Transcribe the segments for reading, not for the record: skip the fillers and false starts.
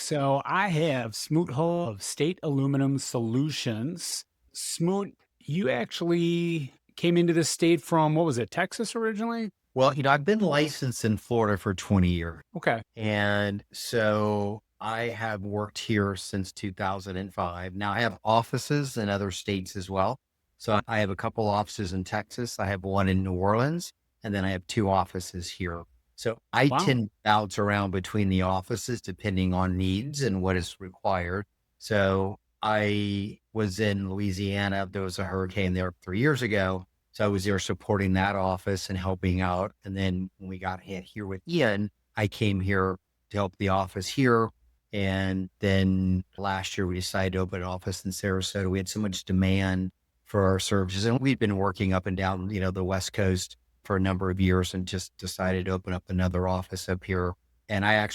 So I have Smoot Hull of State Aluminum Solutions. Smoot, you actually came into the state from, what was it, Texas originally? Well, I've been licensed in Florida for 20 years. Okay. And so I have worked here since 2005. Now I have offices in other states as well. So I have a couple offices in Texas. I have one in New Orleans, and then I have two offices here. So I Wow. tend to bounce around between the offices depending on needs and what is required. So I was in Louisiana. There was a hurricane there 3 years ago. So I was there supporting that office and helping out. And then when we got hit here with Ian, I came here to help the office here. And then last year we decided to open an office in Sarasota. We had so much demand for our services, and we'd been working up and down, the West Coast for a number of years, and just decided to open up another office up here. And I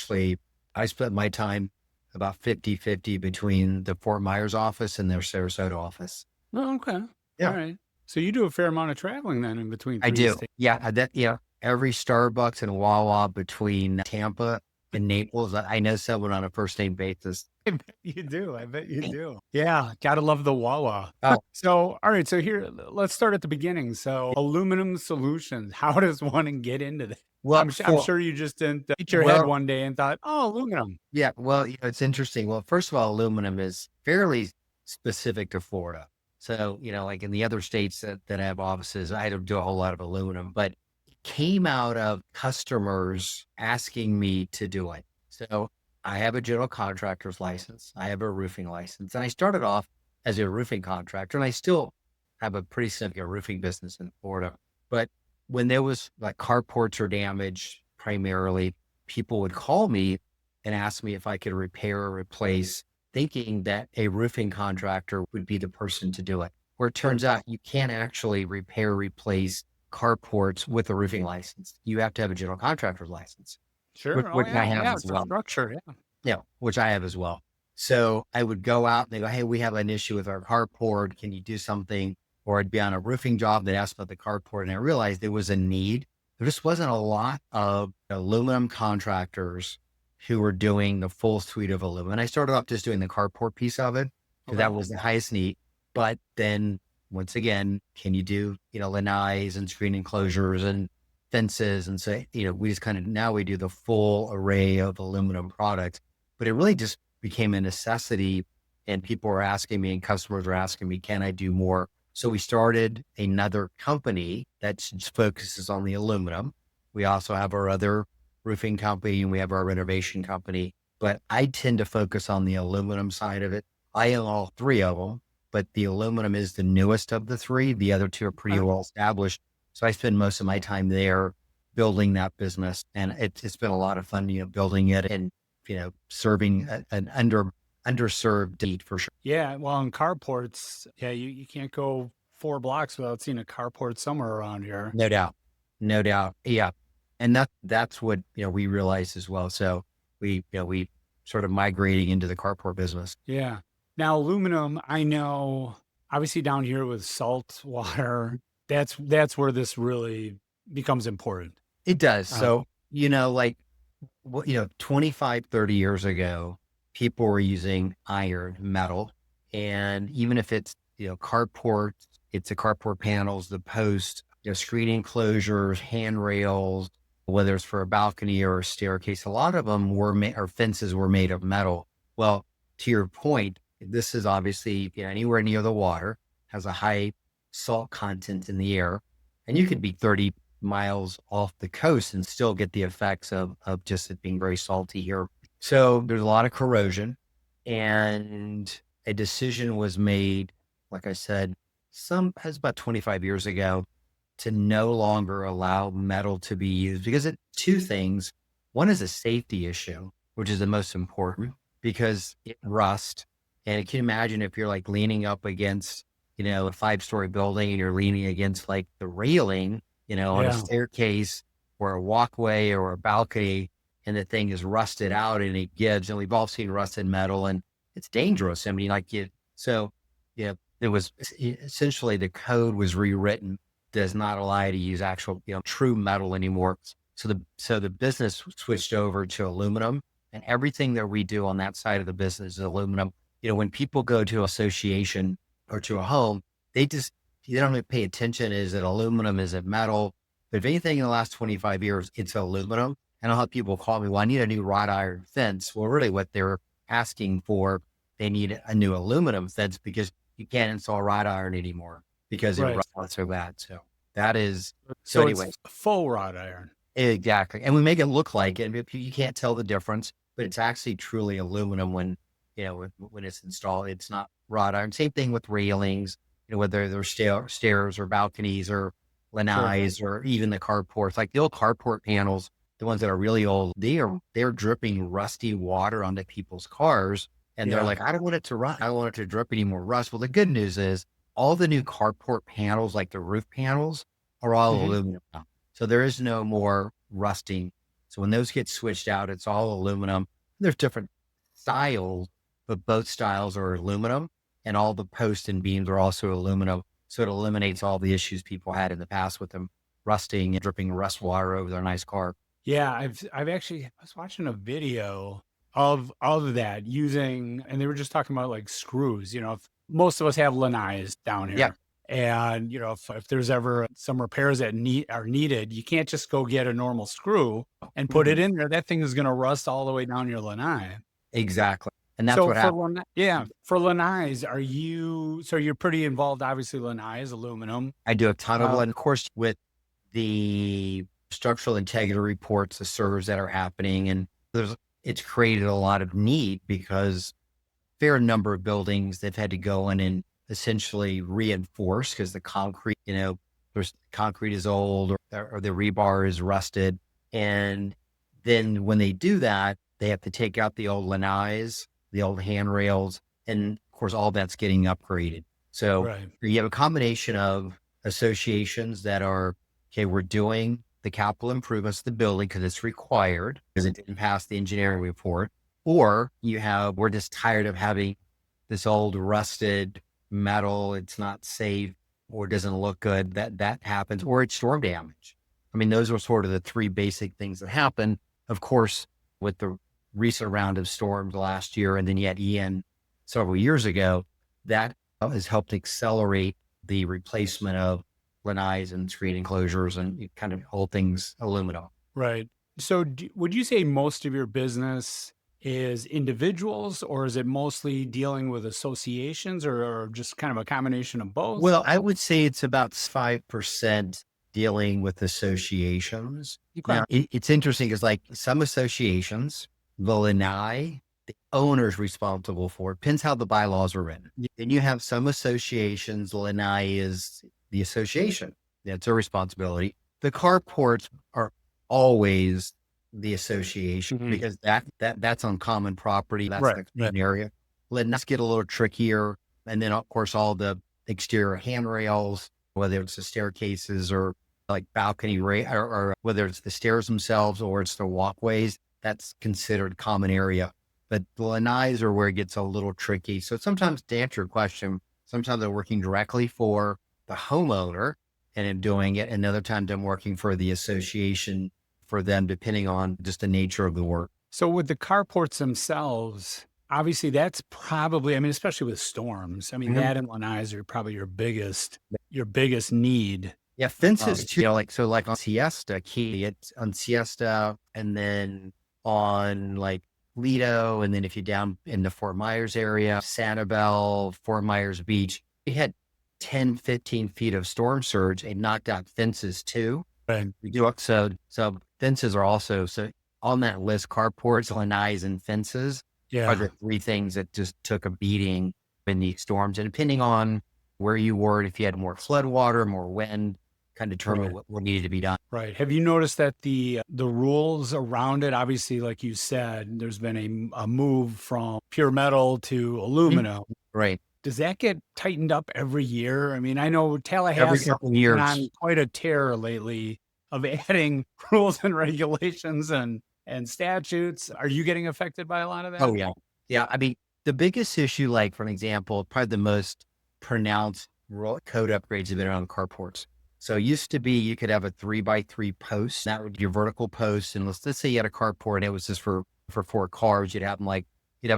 spent my time about 50-50 between the Fort Myers office and their Sarasota office. Oh, okay. All Yeah, right. So you do a fair amount of traveling then in between I three do. states. Yeah, every Starbucks and Wawa between Tampa and Naples, I know someone on a first name basis. I bet you do. I bet you do. Yeah. Gotta love the Wawa. Oh, So, all right. So here, let's start at the beginning. So aluminum solutions, how does one get into that? well, I'm sure you just didn't hit your head well, one day and thought, oh, aluminum. yeah, well, it's interesting. Well, first of all, aluminum is fairly specific to Florida. So, like in the other states that have offices, I don't do a whole lot of aluminum, but it came out of customers asking me to do it. So I have a general contractor's license. I have a roofing license, and I started off as a roofing contractor, and I still have a pretty significant roofing business in Florida. But when there was like carports or damage, primarily, people would call me and ask me if I could repair or replace, thinking that a roofing contractor would be the person to do it. Where it turns out you can't actually repair, replace carports with a roofing license. You have to have a general contractor's license, which, Sure. Oh, which I yeah. have Yeah. as It's a well. structure. Yeah. Yeah, which I have as well. So I would go out and they go, "Hey, we have an issue with our carport. Can you do something?" Or I'd be on a roofing job that asked about the carport, and I realized there was a need. There just wasn't a lot of aluminum contractors who were doing the full suite of aluminum. I started off just doing the carport piece of it because Okay. that was the highest need. But then once again, can you do, lanais and screen enclosures and fences? And say, we just now we do the full array of aluminum products, but it really just became a necessity. And people were asking me and customers were asking me, can I do more? So we started another company that focuses on the aluminum. We also have our other roofing company and we have our renovation company, but I tend to focus on the aluminum side of it. I own all three of them, but the aluminum is the newest of the three. The other two are pretty Okay. well established. So I spend most of my time there building that business, and it's been a lot of fun, building it and, serving an underserved need for sure. Yeah. Well, in carports, yeah, you can't go 4 blocks without seeing a carport somewhere around here. No doubt. No doubt. Yeah. And that's what, we realized as well. So we sort of migrating into the carport business. Yeah. Now, aluminum, I know obviously down here with salt water, that's where this really becomes important. It does. Uh, So, like, 25, 30 years ago, people were using iron, metal. And even if it's, carport, it's the carport panels, the posts, screen enclosures, handrails, whether it's for a balcony or a staircase, a lot of them or fences were made of metal. Well, to your point, this is obviously, anywhere near the water, has a high salt content in the air, and you could be 30 miles off the coast and still get the effects of just it being very salty here. So there's a lot of corrosion, and a decision was made, like I said, has about 25 years ago, to no longer allow metal to be used because two things. One is a safety issue, which is the most important because it rusts. And you can imagine if you're like leaning up against, a 5-story building and you're leaning against like the railing, on a yeah. staircase or a walkway or a balcony, and the thing is rusted out and it gives, and we've all seen rusted metal and it's dangerous. I mean, it was essentially the code was rewritten, does not allow you to use actual, true metal anymore. So the business switched over to aluminum, And everything that we do on that side of the business is aluminum. When people go to association or to a home, they just, you don't really pay attention. Is it aluminum? Is it metal? But if anything in the last 25 years, it's aluminum. And I'll have people call me, well, I need a new wrought iron fence. Well, really what they're asking for, they need a new aluminum fence because you can't install wrought iron anymore because it Right. rusts so bad. So that is, so So anyway, it's full wrought iron. exactly. And we make it look like it. You can't tell the difference, but it's actually truly aluminum when, when it's installed. It's not wrought iron. Same thing with railings, whether they're stairs or balconies or Sure. lanais or even the carports, like the old carport panels, the ones that are really old, they're dripping rusty water onto people's cars. And they're Yeah. like, I don't want it to rust. I don't want it to drip any more rust. Well, the good news is all the new carport panels, like the roof panels, are all Mhm. aluminum now. So there is no more rusting. So when those get switched out, it's all aluminum. There's different styles, but both styles are aluminum, and all the posts and beams are also aluminum. So it eliminates all the issues people had in the past with them rusting and dripping rust water over their nice car. Yeah, I've actually I was watching a video of that using, and they were just talking about like screws. If most of us have lanais down Yeah, here, and if there's ever some repairs that are needed, you can't just go get a normal screw and put it mhm, in there. That thing is going to rust all the way down your lanai. exactly. And that's So what for happened. yeah, for lanais, you're pretty involved? Obviously, lanais, aluminum. I do a ton of, Uh, and of course, with the structural integrity reports, the servers that are happening, and it's created a lot of need because fair number of buildings they've had to go in and essentially reinforce because the concrete, there's concrete is old or the rebar is rusted. And then when they do that, they have to take out the old lanais, the old handrails, and of course, all that's getting upgraded. So right, you have a combination of associations that are, okay, we're doing the capital improvements to the building because it's required because it didn't pass the engineering report. Or we're just tired of having this old rusted metal. It's not safe or doesn't look good. That happens, or it's storm damage. I mean, those are sort of the three basic things that happen. Of course, with the recent round of storms last year, and then yet Ian several years ago, that has helped accelerate the replacement of lanais and screen enclosures and kind of all things aluminum. right. So would you say most of your business is individuals, or is it mostly dealing with associations, or just kind of a combination of both? Well, I would say it's about 5% dealing with associations. Okay. Now, it's interesting because, like, some associations, the lanai, the owner's responsible for it. Depends how the bylaws are written. Then you have some associations, the lanai is the association. That's their responsibility. The carports are always the association Mhm. because that's on common property. That's Right, the right. common area. Lanais get a little trickier. And then, of course, all the exterior handrails, whether it's the staircases or like balcony or whether it's the stairs themselves or it's the walkways, that's considered common area. But the lanais are where it gets a little tricky. So sometimes, to answer your question, sometimes I'm working directly for the homeowner and I'm doing it. And other times I'm working for the association for them, depending on just the nature of the work. So with the carports themselves, obviously that's probably, I mean, especially with storms, I mean, Mhm. that and lanais are probably your biggest need. Yeah, Um, fences too. Like so, like on Siesta Key, it's on Siesta, and then on like Lido, and then if you're down in the Fort Myers area, Sanibel, Fort Myers Beach, we had 10, 15 feet of storm surge and knocked out fences too. right. We do so fences are also so on that list. Carports, lanais, and fences are Yeah. the three things that just took a beating in these storms. And depending on where you were, if you had more flood water, more wind, kind of determine Right. what needed to be done. Right. Have you noticed that the rules around it, obviously, like you said, there's been a move from pure metal to Mhm. aluminum. Right. Does that get tightened up every year? I mean, I know Every Tallahassee's couple of been years. on quite a tear lately of adding rules and regulations and statutes. Are you getting affected by a lot of Oh that? yeah. Yeah. I mean, the biggest issue, like for an example, probably the most pronounced code upgrades have been around carports. So it used to be you could have a 3x3 post, that would be your vertical post. And let's say you had a carport and it was just for for cars. You'd have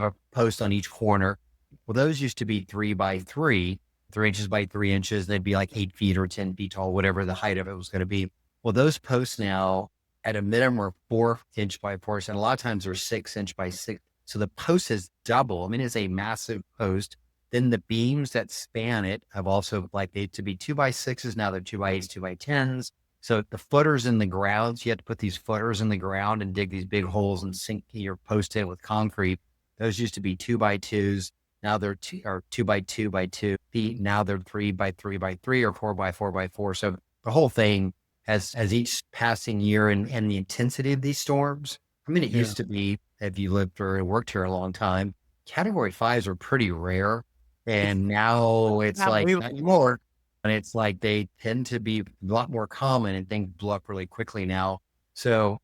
a post on each corner. Well, those used to be 3 by 3, 3 inches by 3 inches. They'd be like 8 feet or 10 feet tall, whatever the height of it was going to be. Well, those posts now at a minimum are 4 inch by 4, and a lot of times they're 6 inch by 6. So the post is double. I mean, it's a massive post. Then the beams that span it have also, like, they used to be 2 by 6s. Now they're 2 by 8s, 2 by 10s. So the footers in the ground, so you have to put these footers in the ground and dig these big holes and sink your post in with concrete. Those used to be 2 by 2s. Now they're 2 by 2 by 2 feet. Now they're 3 by 3 by 3 or 4 by 4 by 4. So the whole thing as each passing year and the intensity of these storms. I mean, it Yeah. used to be, if you lived or worked here a long time, category 5s are pretty rare. And now it's Not like believable. not anymore. And it's like they tend to be a lot more common and things blow up really quickly now. So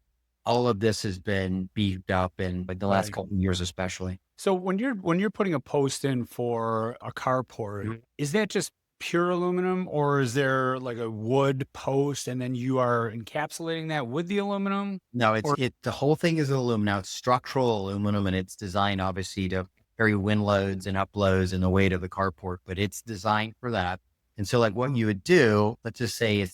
all of this has been beefed up in like the last Right. couple of years, especially. So when you're putting a post in for a carport, Mhm. is that just pure aluminum, or is there like a wood post and then you are encapsulating that with the aluminum? No, Or the whole thing is aluminum. Now it's structural aluminum and it's designed obviously to carry wind loads and uploads and the weight of the carport, but it's designed for that. And so like what you would do, let's just say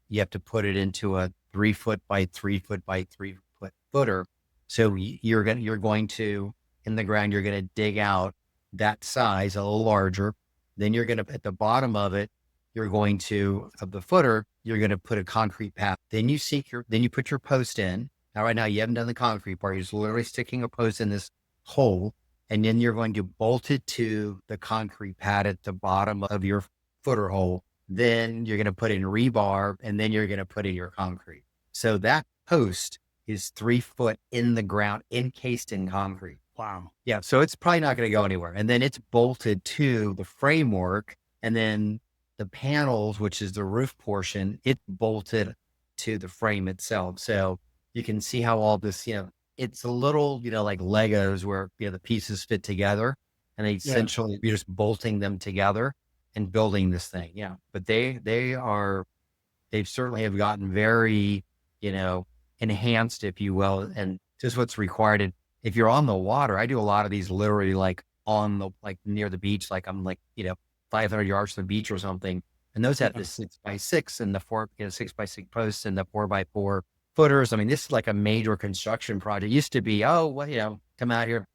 you have to put it into a 3 foot by 3 foot by 3 foot footer. So you're going to, in the ground, you're going to dig out that size a little larger. Then you're going to, at the bottom of it, of the footer, you're going to put a concrete pad. Then you put your post in. Now, right now, you haven't done the concrete part. You're just literally sticking a post in this hole. And then you're going to bolt it to the concrete pad at the bottom of your footer hole. Then you're going to put in rebar and then you're going to put in your concrete. So that post is 3 foot in the ground, encased in concrete. wow. Yeah. So it's probably not going to go anywhere. And then it's bolted to the framework. And then the panels, which is the roof portion, it's bolted to the frame itself. So you can see how all this, it's a little, like Legos where, the pieces fit together and Yeah. essentially you're just bolting them together and building this thing. Yeah. But they certainly have gotten very, enhanced, if you will, and just what's required. And if you're on the water, I do a lot of these literally like like near the beach, like I'm like, 500 yards from the beach or something. And those have Yeah. the 6 by 6 and the 6 by 6 posts and the 4 by 4 footers. I mean, this is like a major construction project. It used to be, oh, well, come out here,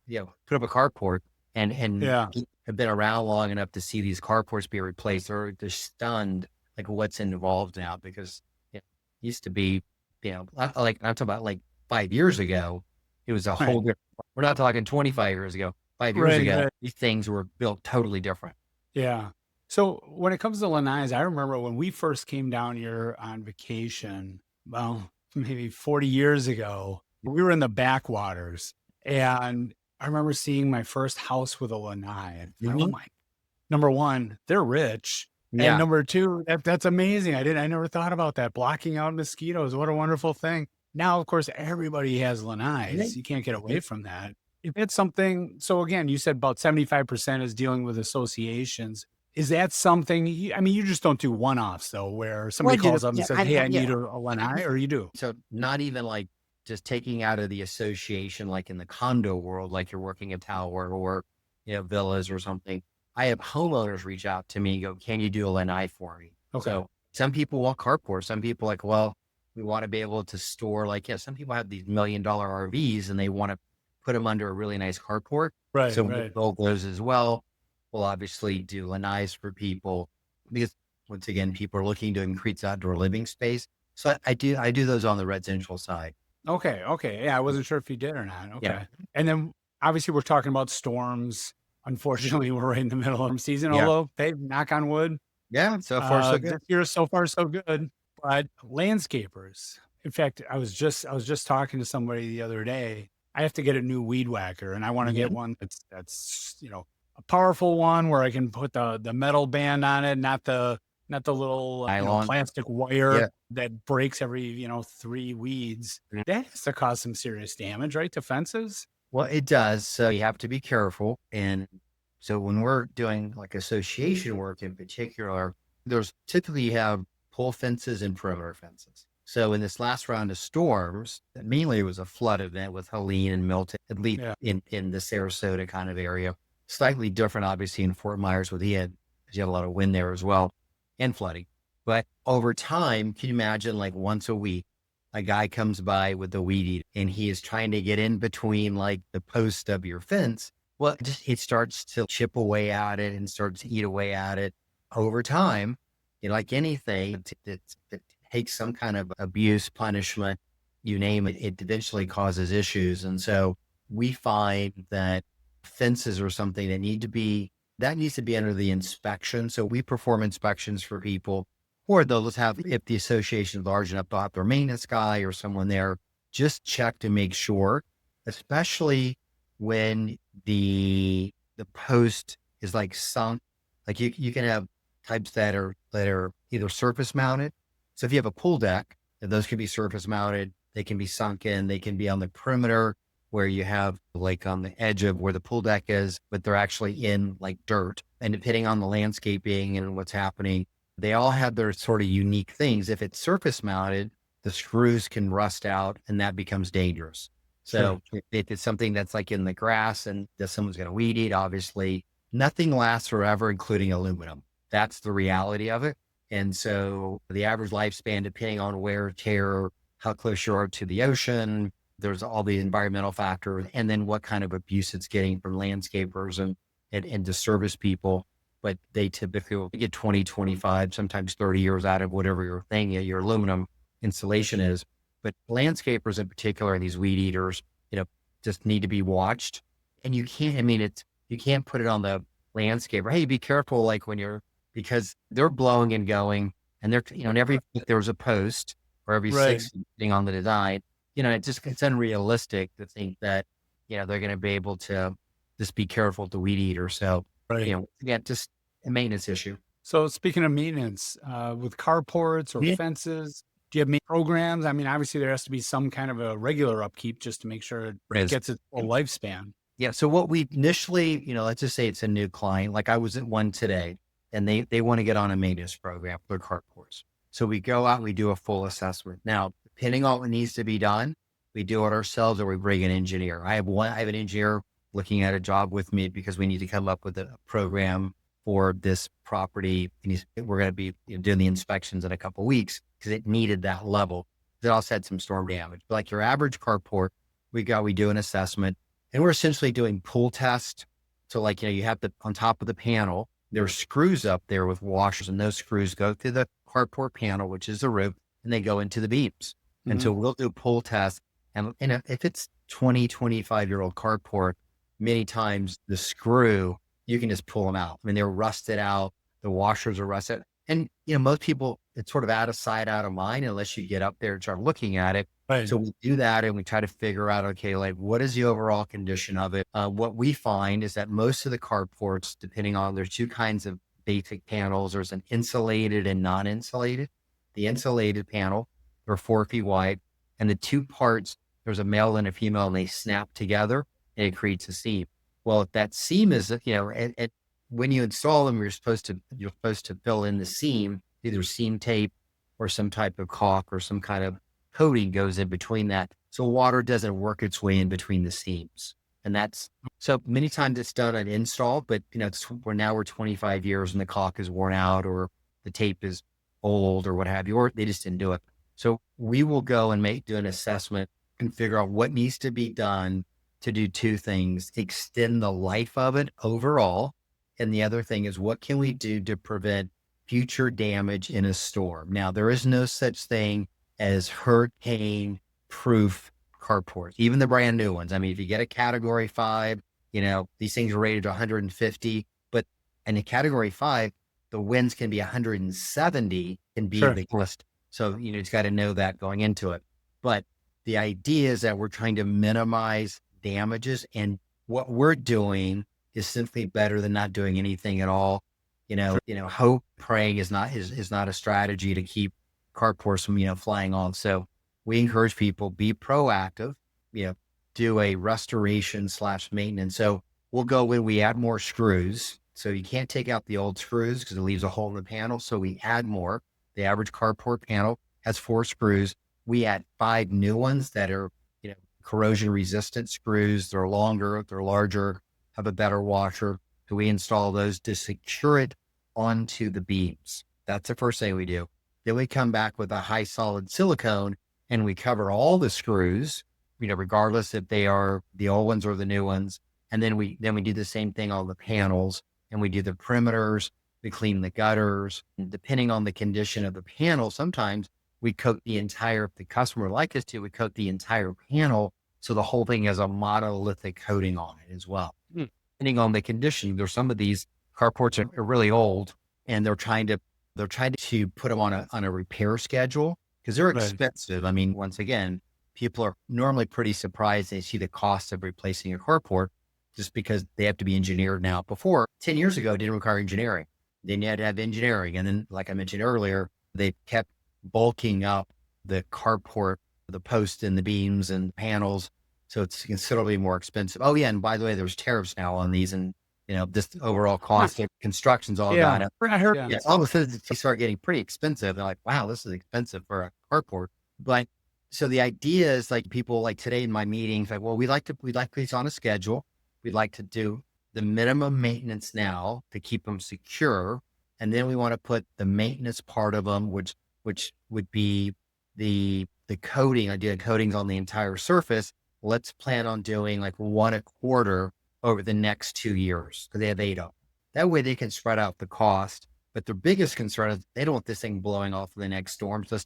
put up a carport and Yeah. have been around long enough to see these carports be replaced. They're stunned like what's involved now because it used to be, like I'm talking about like 5 years ago, it was a Right. whole different, we're not talking 25 years ago, 5 years Right. ago, Right. these things were built totally different. Yeah. So when it comes to lanais, I remember when we first came down here on vacation, well, maybe 40 years ago, we were in the backwaters and I remember seeing my first house with a lanai. And oh Mhm. my, number one, they're rich. And Yeah. number two, that's amazing. I never thought about that. Blocking out mosquitoes. What a wonderful thing. Now, of course, everybody has lanais. Right. You can't get away from that. If it's something, so again, you said about 75% is dealing with associations. Is that something, I mean, you just don't do one offs though, where Well, somebody calls up and says, Hey, I yeah. need a lanai, or you do? So not even like just taking out of the association, like in the condo world, like you're working a tower or, villas or something. I have homeowners reach out to me and go, can you do a lanai for me? Okay. So some people want carports. Some people like, well, we want to be able to store some people have these $1 million RVs and they want to put them under a really nice carport. Right, So we'll right. build those as well. We'll obviously do lanais for people because once again, people are looking to increase outdoor living space. So I do those on the residential side. Okay. Okay. Yeah. I wasn't sure if you did or not. Yeah. Okay. And then obviously we're talking about storms. Unfortunately, we're right in the middle of season, Yeah. although, hey, knock on wood, Yeah. So far, so good. this year so far so good. But landscapers, in fact, I was just talking to somebody the other day. I have to get a new weed whacker, and I want to get Mhm. one that's a powerful one where I can put the metal band on it, not the little Nylon. plastic wire Yeah. that breaks every 3 weeds. That has to cause some serious damage, right, to fences. Well, it does. So you have to be careful. And so when we're doing like association work in particular, there's typically you have pole fences and perimeter fences. So in this last round of storms, mainly it was a flood event with Helene and Milton, at least Yeah. in the Sarasota kind of area. Slightly different, obviously, in Fort Myers with Ian, because you have a lot of wind there as well and flooding. But over time, can you imagine like once a week, a guy comes by with a weed eater and he is trying to get in between like the post of your fence. Well, it starts to chip away at it and starts to eat away at it over time. Like anything, it takes some kind of abuse, punishment, you name it, it eventually causes issues. And so we find that fences are something that needs to be under the inspection. So we perform inspections for people, or they'll just have, if the association is large enough, they'll have their maintenance guy or someone there just check to make sure, especially when the post is like sunk. Like you can have types that are either surface mounted. So if you have a pool deck, those can be surface mounted, they can be sunken, they can be on the perimeter where you have like on the edge of where the pool deck is, but they're actually in like dirt. And depending on the landscaping and what's happening, they all have their sort of unique things. If it's surface mounted, the screws can rust out and that becomes dangerous. Sure. So if it's something that's like in the grass and that someone's going to weed eat, obviously nothing lasts forever, including aluminum. That's the reality of it. And so the average lifespan, depending on wear, tear, how close you are to the ocean, there's all the environmental factors, and then what kind of abuse it's getting from landscapers and to service people. But they typically will get 20, 25, sometimes 30 years out of whatever your thing, your aluminum insulation is. But landscapers in particular, and these weed eaters, just need to be watched. And you can't, you can't put it on the landscaper. Hey, be careful, like because they're blowing and going, and they're, and every, if there's a post or every Right. six thing on the design, it's unrealistic to think that, they're going to be able to just be careful with the weed eater. So, Right. again, just a maintenance issue. So speaking of maintenance, with carports or Yeah. fences, do you have programs? I mean, obviously there has to be some kind of a regular upkeep just to make sure it Res- gets its full lifespan. Yeah. So what we initially, let's just say it's a new client, like I was at one today, and they want to get on a maintenance program for their carports. So we go out and we do a full assessment. Now, depending on what needs to be done, we do it ourselves or we bring an engineer. I have an engineer looking at a job with me because we need to come up with a program for this property. And we're going to be doing the inspections in a couple of weeks because it needed that level. It also had some storm damage. But like your average carport, we do an assessment, and we're essentially doing pull test. So like, you have on top of the panel, there's screws up there with washers, and those screws go through the carport panel, which is the roof, and they go into the beams. And Mhm. so we'll do pull tests. And if it's 20, 25-year-old carport, many times the screw, you can just pull them out. I mean, they're rusted out. The washers are rusted. And, most people, it's sort of out of sight, out of mind, unless you get up there and start looking at it. Right. So we do that and we try to figure out, okay, like what is the overall condition of it? What we find is that most of the carports, depending on, there's two kinds of basic panels. There's an insulated and non-insulated. The insulated panel, they're 4 feet wide, and the two parts, there's a male and a female, and they snap together and it creates a seam. Well, if that seam is, when you install them, you're supposed to fill in the seam, either seam tape or some type of caulk or some kind of coating goes in between that. So water doesn't work its way in between the seams. And that's, so many times it's done on install, but we're 25 years and the caulk is worn out or the tape is old or what have you, or they just didn't do it. So we will go and do an assessment and figure out what needs to be done to do two things: extend the life of it overall. And the other thing is, what can we do to prevent future damage in a storm? Now, there is no such thing as hurricane proof carports, even the brand new ones. I mean, if you get a category 5, these things are rated to 150, but in a category 5, the winds can be 170 and be Sure. the list. So, it's got to know that going into it. But the idea is that we're trying to minimize damages, and what we're doing is simply better than not doing anything at all. Hope, praying is not a strategy to keep carports from, flying off. So we encourage people, be proactive, do a restoration / maintenance. So we'll go when we add more screws. So you can't take out the old screws because it leaves a hole in the panel. So we add more. The average carport panel has 4 screws. We add 5 new ones that are, corrosion resistant screws. They're longer, they're larger, have a better washer. So we install those to secure it onto the beams. That's the first thing we do. Then we come back with a high solid silicone and we cover all the screws, regardless if they are the old ones or the new ones. And then we do the same thing on the panels, and we do the perimeters. We clean the gutters. And depending on the condition of the panel, sometimes we coat the entire, if the customer would like us to, we coat the entire panel. So the whole thing has a monolithic coating on it as well. Depending on the condition, there's some of these carports are really old and they're trying to put them on a repair schedule because they're Right. expensive. I mean, once again, people are normally pretty surprised they see the cost of replacing a carport just because they have to be engineered now. Before 10 years ago, it didn't require engineering. Then you had to have engineering. And then, like I mentioned earlier, they kept bulking up the carport, the posts and the beams and panels. So it's considerably more expensive. Oh yeah. And by the way, there's tariffs now on these, and just overall cost of construction's all Yeah. gone up. I heard. Yeah. All of a sudden they start getting pretty expensive. They're like, wow, this is expensive for a carport. But so the idea is like people like today in my meetings, like, well, we'd like these on a schedule. We'd like to do the minimum maintenance now to keep them secure. And then we want to put the maintenance part of them, which would be the coating. I did coatings on the entire surface. Let's plan on doing like 1 a quarter over the next 2 years because they have 8 of them. That way they can spread out the cost. But their biggest concern is they don't want this thing blowing off in the next storm. So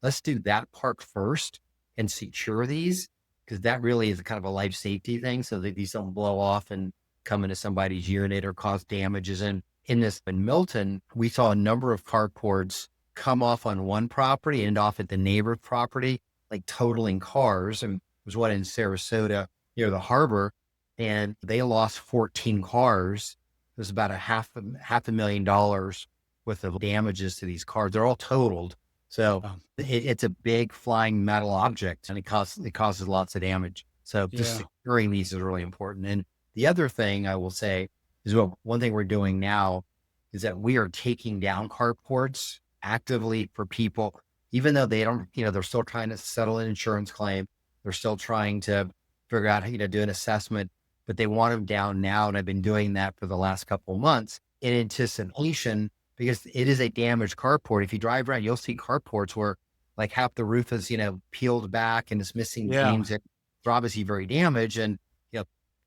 let's do that part first and secure these, because that really is kind of a life safety thing. So that these don't blow off and come into somebody's unit or cause damages. And in Milton, we saw a number of carports come off on one property and off at the neighbor property, like totaling cars. And it was one in Sarasota near the harbor. And they lost 14 cars. It was about half a $500,000 worth of damages to these cars. They're all totaled. So it's a big flying metal object and it causes lots of damage. So just securing these is really important. And the other thing I will say is, well, one thing we're doing now is that we are taking down carports actively for people, even though they don't, they're still trying to settle an insurance claim. They're still trying to figure out how to do an assessment, but they want them down now. And I've been doing that for the last couple of months in anticipation, because it is a damaged carport. If you drive around, you'll see carports where like half the roof is, peeled back and it's missing beams that are obviously very damaged. And,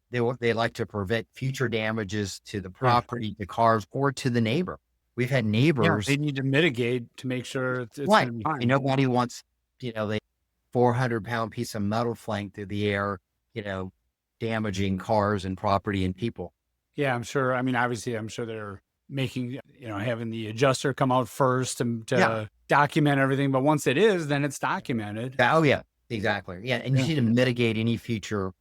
they like to prevent future damages to the property, the cars, or to the neighbor. We've had neighbors. They need to mitigate to make sure it's Right. going to be fine. Nobody wants, the 400-pound piece of metal flying through the air, damaging cars and property and people. Yeah, I'm sure. I mean, obviously, I'm sure they're making, having the adjuster come out first to document everything. But once it is, then it's documented. Oh, yeah, exactly. Yeah. And you need to mitigate any future,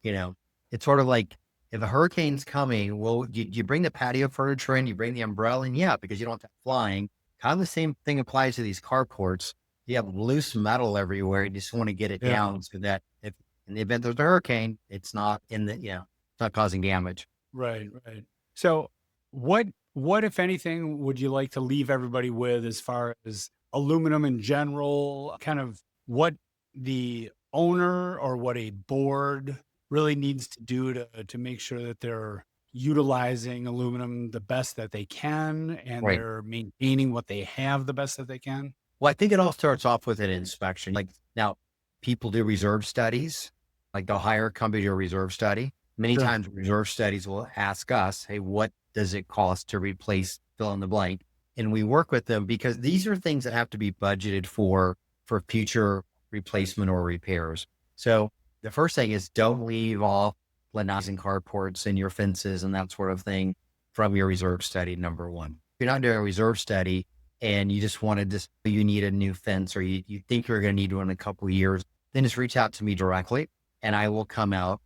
it's sort of like if a hurricane's coming, well, you bring the patio furniture in, you bring the umbrella in. Yeah, because you don't have that flying. Kind of the same thing applies to these carports. You have loose metal everywhere. You just want to get it down so that if in the event there's a hurricane, it's not it's not causing damage. Right. So what, if anything, would you like to leave everybody with as far as aluminum in general, kind of what the owner or what a board really needs to do to make sure that they're utilizing aluminum the best that they can and they're maintaining what they have the best that they can? Well, I think it all starts off with an inspection. Like now people do reserve studies, like they'll hire a company to do a reserve study. Many times reserve studies will ask us, hey, what does it cost to replace fill in the blank? And we work with them because these are things that have to be budgeted for future replacement or repairs. So the first thing is don't leave off lanais and carports and your fences and that sort of thing from your reserve study, number one. If you're not doing a reserve study and you just you need a new fence or you think you're going to need one in a couple of years, then just reach out to me directly and I will come out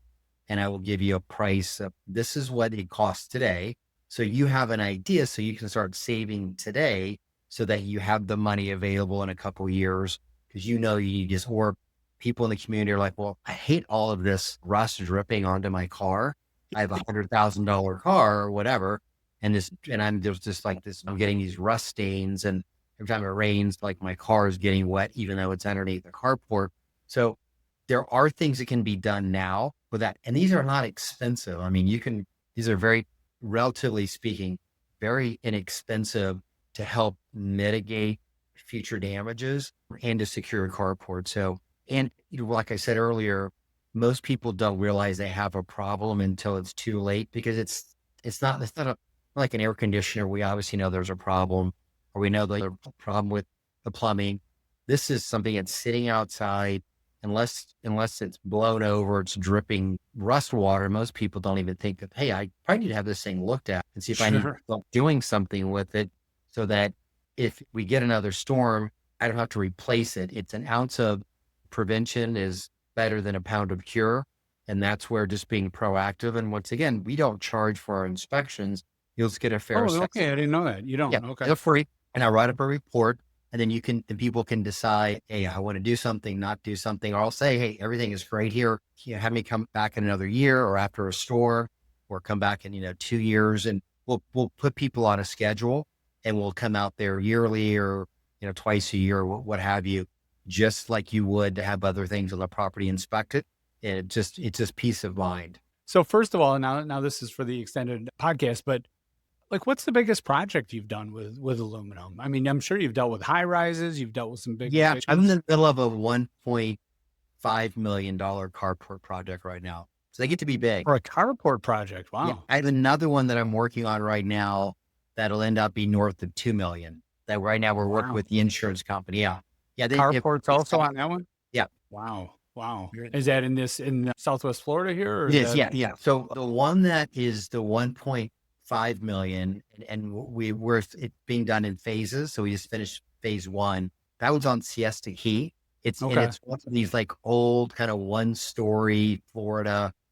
and I will give you a price of this is what it costs today. So you have an idea so you can start saving today so that you have the money available in a couple of years because you just, or people in the community are like, well, I hate all of this rust dripping onto my car. I have $100,000 car or whatever. And I'm getting these rust stains and every time it rains, like my car is getting wet, even though it's underneath the carport. So there are things that can be done now with that. And these are not expensive. I mean, these are very, relatively speaking, very inexpensive to help mitigate future damages and to secure a carport. So, and like I said earlier, most people don't realize they have a problem until it's too late, because it's not like an air conditioner. We obviously know there's a problem, or we know there's a problem with the plumbing. This is something that's sitting outside. Unless it's blown over, it's dripping rust water. Most people don't even think that, hey, I probably need to have this thing looked at and see if I need to Sure. start doing something with it, so that if we get another storm, I don't have to replace it. It's an ounce of prevention is better than a pound of cure. And that's where just being proactive. And once again, we don't charge for our inspections. You'll just get a fair Oh, assessment. okay. I didn't know that. You Yeah, don't. Okay. they're free. And I write up a report, and then people can decide, hey, I want to do something, not do something. Or I'll say, hey, everything is great here. Have me come back in another year or after a store, or come back in, 2 years, and we'll put people on a schedule, and we'll come out there yearly, or, twice a year, what have you, just like you would to have other things on the property inspected. And it's just peace of mind. So first of all, now this is for the extended podcast, but like, what's the biggest project you've done with aluminum? I mean, I'm sure you've dealt with high rises, you've dealt with some big Yeah, I'm in situations. the middle of a $1.5 million carport project right now. So they get to be big. For a carport project. Yeah. Wow. I have another one that I'm working on right now that'll end up being north of 2 million. That right now we're working Wow. with the insurance company. Yeah. Yeah. Carport's also on that one? Yeah. Wow. Wow. It Is that in Southwest Florida here, or is is. that Yeah. Yeah. So the one that is the 1.5 million, and it's being done in phases. So we just finished phase one. That was on Siesta Key. okay? It's one of these like old kind of 1-story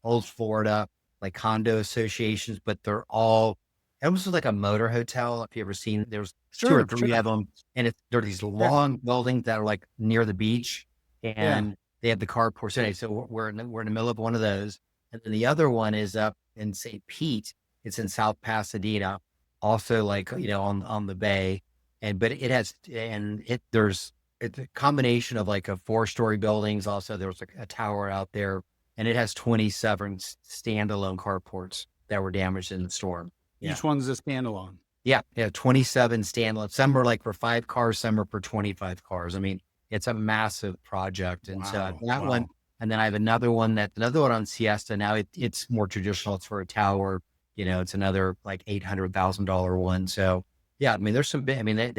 old Florida, like condo associations, but they're all, it was like a motor hotel. If you ever seen, there's two or Sure, three sure. of them, and they're these Yeah, long buildings that are like near the beach, yeah. and they have the carport. So anyway, so we're in the middle of one of those. And then the other one is up in St. Pete. It's in South Pasadena, also like, on the bay. But it has, and it's a combination of like a 4-story buildings. Also, there's a tower out there, and it has 27 standalone carports that were damaged in the storm. Yeah. Each one's a standalone. Yeah. Yeah. 27 standalone. Some are like for 5 cars, some are for 25 cars. I mean, it's a massive project. And so Wow, that one, wow. and then I have another one on Siesta. Now it's more traditional. It's for a tower. It's another like $800,000 one. So yeah, I mean, there's some big, I mean, they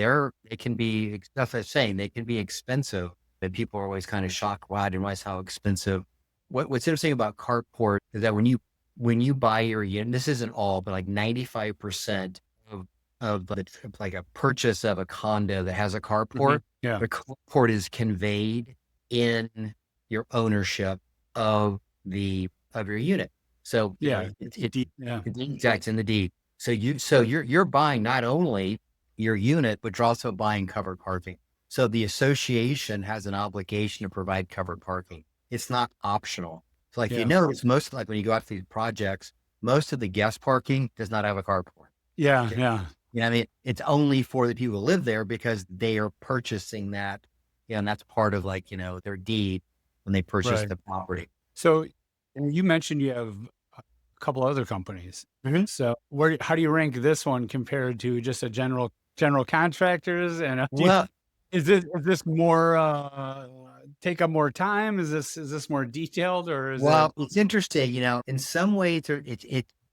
can be, that's what I'm saying. They can be expensive, but people are always kind of shocked. Wow, I didn't realize how expensive. What's interesting about carport is that when you buy your unit, this isn't all, but like 95% like a purchase of a condo that has a Mhm. carport, Yeah, the carport is conveyed in your ownership of your unit. So, yeah. It's deep. Yeah, it's in the deed. So you're buying not only your unit, but you're also buying covered parking. So the association has an obligation to provide covered parking. It's not optional. So like, yeah, it's most like when you go out to these projects, most of the guest parking does not have a carport. yeah, Okay. yeah. What I mean? It's only for the people who live there because they are purchasing that. And that's part of like, their deed when they purchase Right. the property. So, and you mentioned you have a couple other companies. Mhm. So, how do you rank this one compared to just a general contractors? And Well, is this more take up more time? Is this more detailed, or is it? it's interesting, in some ways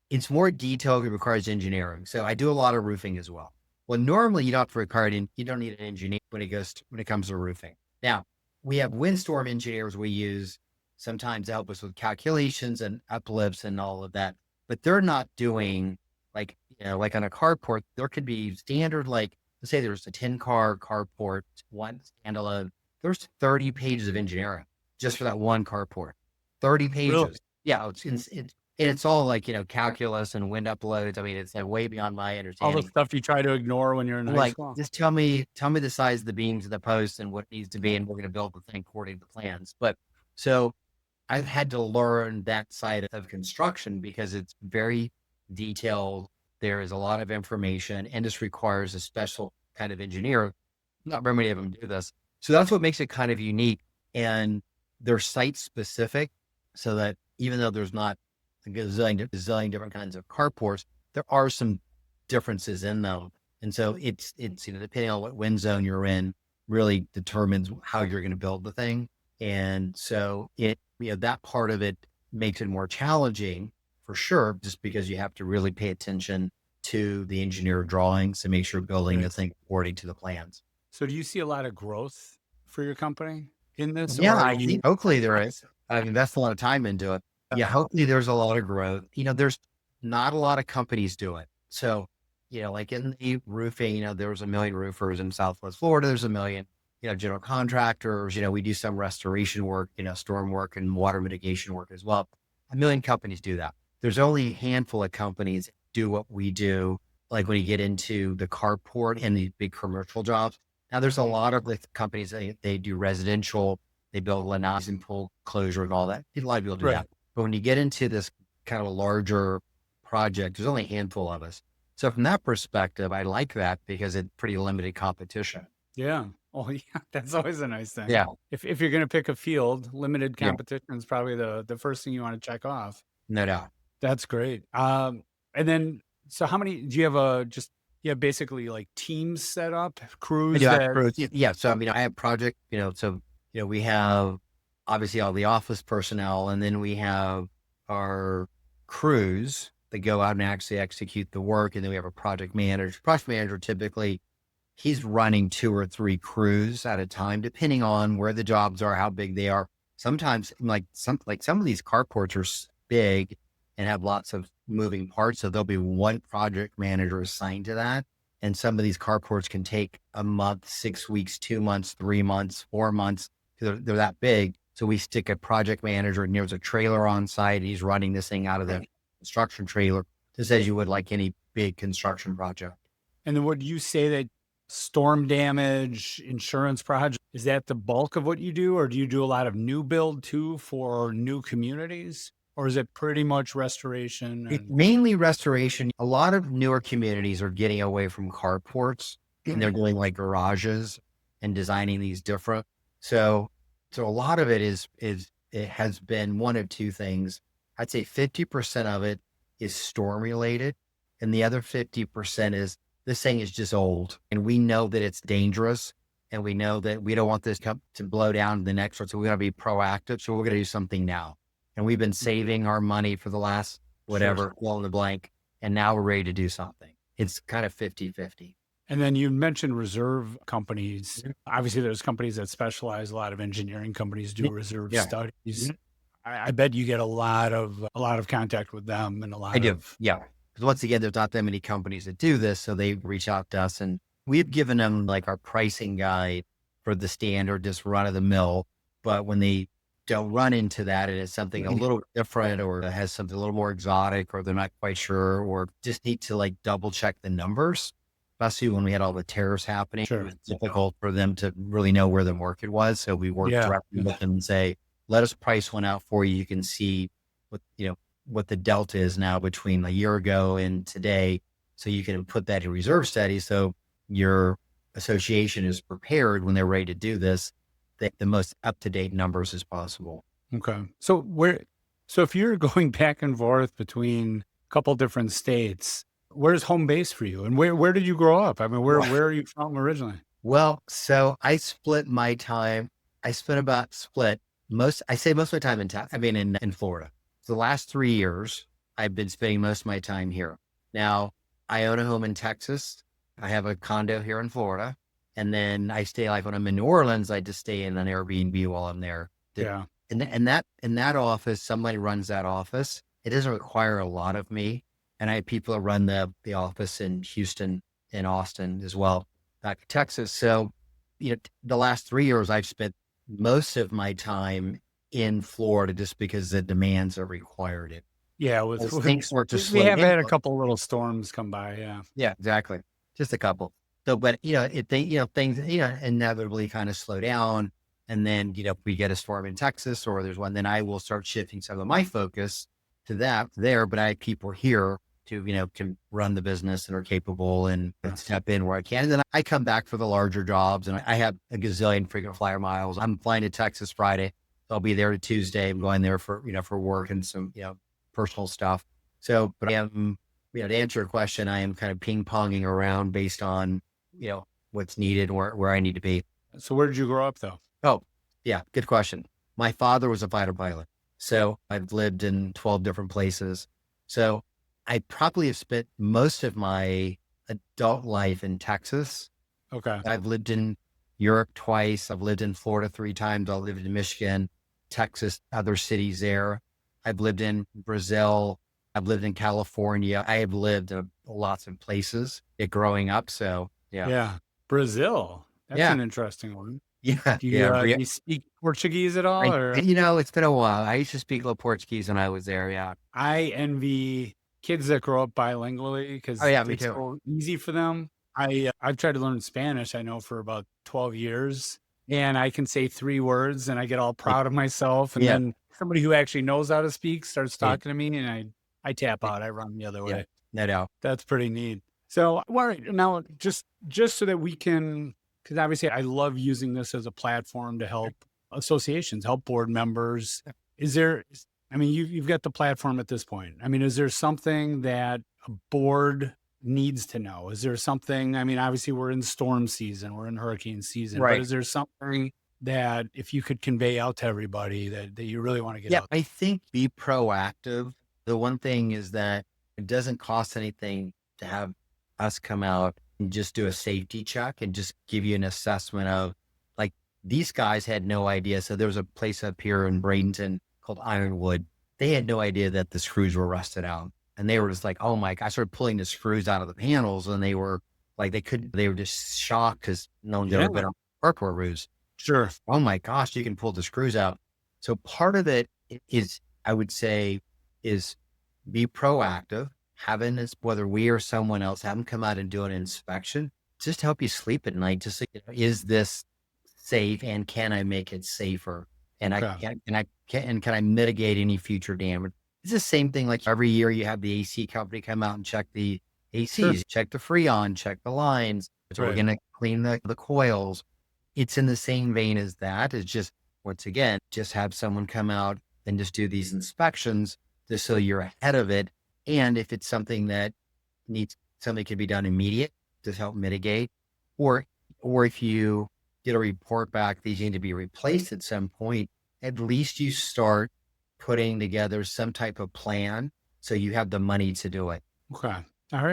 it's more detailed. It requires engineering. So I do a lot of roofing as well. Well, normally you don't have to you don't need an engineer when it comes to roofing. Now, we have windstorm engineers we use sometimes to help us with calculations and uplifts and all of that, but they're not doing like, like on a carport, there could be standard, like, let's say there's a 10-car carport, one standalone, there's 30 pages of engineering just for that one carport. 30 Really? pages. Yeah, it's all like, calculus and wind up loads. I mean, it's way beyond my All the understanding. stuff you try to ignore when you're in high Like, school? just tell me the size of the beams of the posts and what it needs to be, and we're going to build the thing according to plans. But so I've had to learn that side of construction because it's very detailed. There is a lot of information, and this requires a special kind of engineer. Not very many of them do this. So that's what makes it kind of unique. And they're site specific so that even though there's not a gazillion different kinds of carports, there are some differences in them. And so it's, depending on what wind zone you're in really determines how you're going to build the thing. And so that part of it makes it more challenging for sure, just because you have to really pay attention to the engineer drawings to make sure building the Right. thing according to the plans. So do you see a lot of growth for your company in this, Yeah, or are I you? think hopefully there is. I invest a lot of time into it. Yeah, hopefully there's a lot of growth. There's not a lot of companies do it. So, like in the roofing, there was a million roofers in Southwest Florida. There's a million, general contractors. We do some restoration work, storm work and water mitigation work as well. A million companies do that. There's only a handful of companies that do what we do. Like when you get into the carport and the big commercial jobs. Now there's a lot of the companies, they do residential, they build lanais and pool closure and all that. A lot of people do Right. that. But when you get into this kind of a larger project, there's only a handful of us. So from that perspective, I like that because it's pretty limited competition. Yeah. Oh, yeah. That's always a nice thing. Yeah. If you're going to pick a field, limited Yeah. competition is probably the first thing you want to check off. No doubt. That's great. And then, so how many do you have? Basically like teams set up, I crews do have that. crews. Yeah. So, I have project, we have obviously all the office personnel, and then we have our crews that go out and actually execute the work. And then we have a project manager. Project manager, typically, he's running 2 or 3 crews at a time, depending on where the jobs are, how big they are. Sometimes some of these carports are big and have lots of moving parts. So there'll be one project manager assigned to that. And some of these carports can take a month, 6 weeks, 2 months, 3 months, 4 months. They're that big. So we stick a project manager, and there's a trailer on site. He's running this thing out of the construction trailer, just as you would like any big construction project. And then would you say that storm damage insurance project, is that the bulk of what you do, or do you do a lot of new build too for new communities? Or is it pretty much restoration? It's And mainly restoration. A lot of newer communities are getting away from carports and they're doing like garages and designing these different. So a lot of it it has been one of two things. I'd say 50% of it is storm related. And the other 50% is this thing is just old. And we know that it's dangerous. And we know that we don't want this to blow down the next one. So we got to be proactive. So we're going to do something now. And we've been saving our money for the last whatever, fill in the blank. And now we're ready to do something. It's kind of 50-50. And then you mentioned reserve companies. Obviously, there's companies that specialize. A lot of engineering companies do reserve studies. I bet you get a lot of contact with them and a lot I do. of. Yeah. Because once again, there's not that many companies that do this. So they reach out to us, and we've given them like our pricing guide for the standard, just run of the mill. But when they don't run into that, and it's something a little different, or it has something a little more exotic, or they're not quite sure, or just need to like double check the numbers, especially when we had all the tariffs happening. It was difficult for them to really know where the market was. So we worked directly with them and say, let us price one out for you. You can see what the delta is now between a year ago and today. So you can put that in reserve study. So your association is prepared when they're ready to do this, the most up-to-date numbers as possible. Okay. So if you're going back and forth between a couple different states, where's home base for you? And where did you grow up? I mean, where are you from originally? Well, so I split my time. I spent about most of my time in Florida. So the last 3 years, I've been spending most of my time here. Now, I own a home in Texas. I have a condo here in Florida. And then I stay, like when I'm in New Orleans, I just stay in an Airbnb while I'm there. Yeah. And that office, somebody runs that office. It doesn't require a lot of me. And I have people that run the office in Houston and Austin as well, back in Texas. So, the last 3 years, I've spent most of my time in Florida just because the demands have required it. Yeah. Things were to slow We have down. had a couple little storms come by. Yeah. Yeah, exactly. Just a couple. So, but things inevitably kind of slow down. And then, if we get a storm in Texas or there's one, then I will start shifting some of my focus to that there. But I have people here to, can run the business and are capable and Sure. step in where I can. And then I come back for the larger jobs, and I have a gazillion frequent flyer miles. I'm flying to Texas Friday. So I'll be there to Tuesday. I'm going there for, for work and some, personal stuff. So, but I am, to answer your question, I am kind of ping ponging around based on, what's needed, where I need to be. So where did you grow up though? Oh, yeah. Good question. My father was a fighter pilot. So I've lived in 12 different places. So I probably have spent most of my adult life in Texas. Okay. I've lived in Europe twice. I've lived in Florida 3 times. I've lived in Michigan, Texas, other cities there. I've lived in Brazil. I've lived in California. I have lived in lots of places growing up. So yeah. Yeah. Brazil. That's Yeah. an interesting one. Yeah. Do you speak Portuguese at all? It's been a while. I used to speak a little Portuguese when I was there. Yeah. I envy kids that grow up bilingually Oh because yeah, me it's too. so easy for them. I've tried to learn Spanish, I know, for about 12 years, and I can say 3 words and I get all proud of myself. And Yeah. then somebody who actually knows how to speak starts Yeah. talking to me and I tap out, I run the other Yeah. way. No doubt. That's pretty neat. So, all right, now just so that we can, because obviously I love using this as a platform to help associations, help board members. Is there, I mean, you've got the platform at this point. I mean, is there something that a board needs to know? Is there something, I mean, obviously we're in storm season, we're in hurricane season, but Right. is there something that if you could convey out to everybody that you really want to get out? I think be proactive. The one thing is that it doesn't cost anything to have us come out and just do a safety check and just give you an assessment of, like, these guys had no idea. So there was a place up here in Bradenton called Ironwood. They had no idea that the screws were rusted out. And they were just like, oh my God, I started pulling the screws out of the panels, and they were like, they were just shocked because no one's ever been on carport roofs. Sure. Oh my gosh, you can pull the screws out. So part of it is, I would say, is be proactive, having this, whether we or someone else, have them come out and do an inspection, just to help you sleep at night. Just like, is this safe, and can I make it safer? And can I mitigate any future damage? It's the same thing. Like every year you have the AC company come out and check the ACs, check the Freon, check the lines. So we're going to clean the coils. It's in the same vein as that. It's just, once again, just have someone come out and just do these inspections just so you're ahead of it. And if it's something that something can be done immediate to help mitigate, or if you get a report back these need to be replaced at some point, at least you start putting together some type of plan so you have the money to do it. Okay. All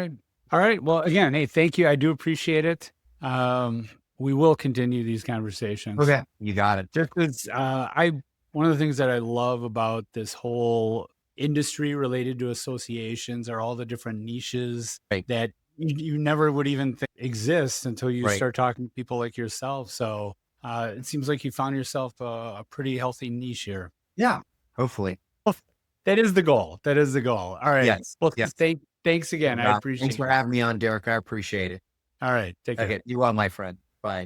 right. Well, again, hey, thank you. I do appreciate it. We will continue these conversations. Okay. You got it. Just as one of the things that I love about this whole industry related to associations are all the different niches that you never would even think exist until you start talking to people like yourself. So it seems like you found yourself a pretty healthy niche here. Yeah, hopefully. That is the goal. All right. Yes. Well, thanks again. I appreciate it. Thanks for having me on, Derek. I appreciate it. All right. Take care. Okay. You are my friend. Bye.